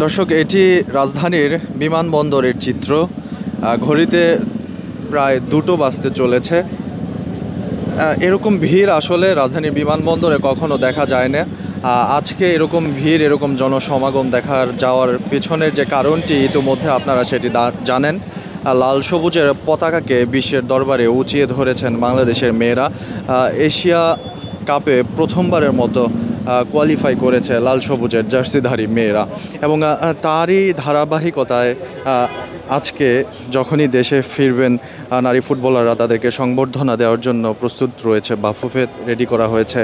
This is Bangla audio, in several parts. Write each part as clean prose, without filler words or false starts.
দর্শক, এটি রাজধানীর বিমানবন্দরের চিত্র। ঘড়িতে প্রায় 2টো বাজতে চলেছে। এরকম ভিড় আসলে রাজধানীর বিমানবন্দরে কখনো দেখা যায় না। আজকে এরকম ভিড়, এরকম জনসমাগম যাওয়ার পেছনের যে কারণটি ইতিমধ্যে আপনারা সেটি জানেন। লাল সবুজের পতাকাকে বিশ্বের দরবারে উঁচিয়ে ধরেছেন বাংলাদেশের মেয়েরা। এশিয়া কাপে প্রথমবারের মতো কোয়ালিফাই করেছে লাল সবুজের জার্সিধারী মেয়েরা, এবং তারই ধারাবাহিকতায় আজকে যখনই দেশে ফিরবেন নারী ফুটবলাররা, তাদেরকে সংবর্ধনা দেওয়ার জন্য প্রস্তুত রয়েছে। বাফুফে রেডি করা হয়েছে,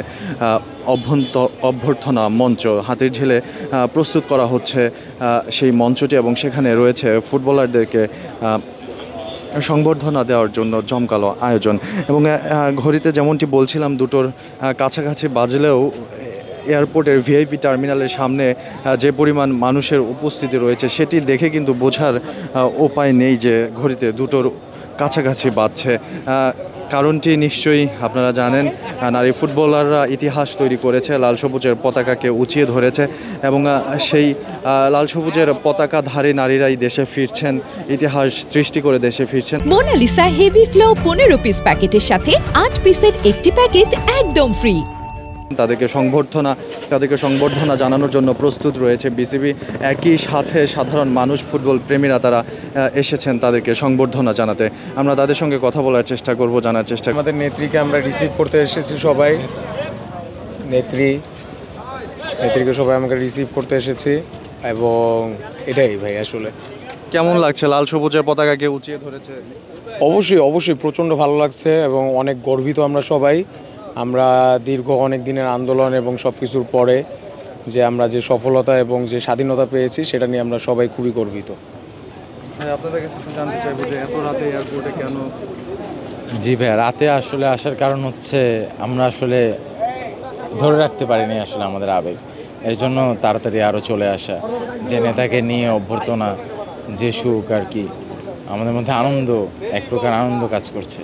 অভ্যর্থনা মঞ্চ হাতির ঝিলে প্রস্তুত করা হচ্ছে সেই মঞ্চটি, এবং সেখানে রয়েছে ফুটবলারদেরকে সংবর্ধনা দেওয়ার জন্য জমকালো আয়োজন। এবং ঘড়িতে যেমনটি বলছিলাম 2টোর কাছাকাছি বাজলেও এয়ারপোর্টের ভিআইপি টার্মিনালের সামনে যে পরিমাণ মানুষের উপস্থিতি রয়েছে সেটি দেখে কিন্তু বোঝার উপায় নেই যে ঘড়িতে 2টোর কাছাকাছি বাজছে। কারণটি নিশ্চয়ই আপনারা জানেন, নারী ফুটবলাররা ইতিহাস তৈরি করেছে, লাল সবুজের পতাকাকে উঁচিয়ে ধরেছে, এবং সেই লাল সবুজের পতাকাধারী নারীরাই দেশে ফিরছেন, ইতিহাস সৃষ্টি করে দেশে ফিরছেন। মোনালিসা হেভি ফ্লো 15 পিস প্যাকেটের সাথে 8 পিসের একটি প্যাকেট একদম ফ্রি। তাদেরকে সংবর্ধনা জানানোর জন্য প্রস্তুত রয়েছে বিসিবি। একই সাথে সাধারণ মানুষ, ফুটবল প্রেমীরা তারা এসেছেন তাদেরকে সংবর্ধনা জানাতে। আমরা তাদের সঙ্গে কথা বলার চেষ্টা করব, জানার চেষ্টা। আমাদের নেত্রীকে আমরা রিসিভ করতে এসেছি সবাই, নেত্রীকে সবাই আমাকে রিসিভ করতে এসেছি, এবং এটাই ভাই আসলে। কেমন লাগছে লাল সবুজের পতাকাকে উঁচিয়ে ধরেছে? অবশ্যই প্রচণ্ড ভালো লাগছে, এবং অনেক গর্বিত আমরা সবাই। আমরা দীর্ঘ অনেক দিনের আন্দোলন এবং সব কিছুর পরে যে আমরা যে সফলতা এবং যে স্বাধীনতা পেয়েছি সেটা নিয়ে আমরা সবাই খুবই গর্বিত। আপনাদের কাছে জানতে চাইবো যে এত রাতে এয়ারপোর্টে কেন? জি ভাই, রাতে আসলে আসার কারণ হচ্ছে আমরা আসলে ধরে রাখতে পারিনি আসলে আমাদের আবেগ, এর জন্য তাড়াতাড়ি আরও চলে আসা, যে নেতাকে নিয়ে অভ্যর্থনা, যে সুখ আর কি, আমাদের মধ্যে আনন্দ, এক প্রকার আনন্দ কাজ করছে।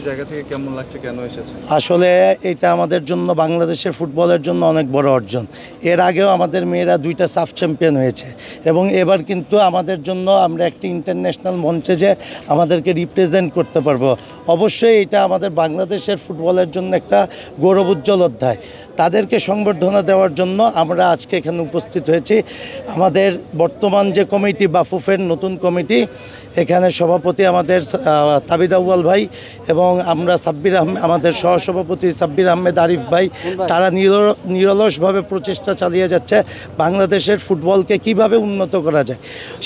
জায়গা থেকে কেমন লাগছে, কেন এসেছে? আসলে এটা আমাদের জন্য, বাংলাদেশের ফুটবলের জন্য অনেক বড় অর্জন। এর আগেও আমাদের মেয়েরা 2টা সাফ চ্যাম্পিয়ন হয়েছে, এবং এবার কিন্তু আমাদের জন্য আমরা একটি ইন্টারন্যাশনাল মঞ্চে যে আমাদেরকে রিপ্রেজেন্ট করতে পারবো, অবশ্যই এটা আমাদের বাংলাদেশের ফুটবলের জন্য একটা গৌরবোজ্জ্বল অধ্যায়। তাদেরকে সংবর্ধনা দেওয়ার জন্য আমরা আজকে এখানে উপস্থিত হয়েছি। আমাদের বর্তমান যে কমিটি, বাফুফের নতুন কমিটি, এখানে সভাপতি আমাদের তাবিদ আউয়াল ভাই, এবং আমরা আমাদের সহসভাপতি সাব্বির আহমেদ আরিফ ভাই, তারা নিরলসভাবে প্রচেষ্টা চালিয়ে যাচ্ছে বাংলাদেশের ফুটবলকে কিভাবে উন্নত করা যায়।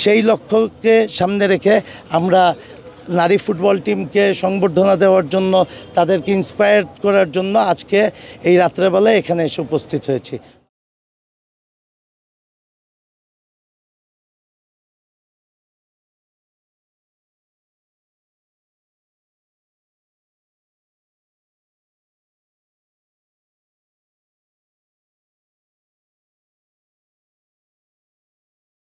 সেই লক্ষ্যকে সামনে রেখে আমরা নারী ফুটবল টিমকে সংবর্ধনা দেওয়ার জন্য, তাদেরকে ইন্সপায়ার করার জন্য আজকে এই রাত্রেবেলায় এখানে এসে উপস্থিত হয়েছি।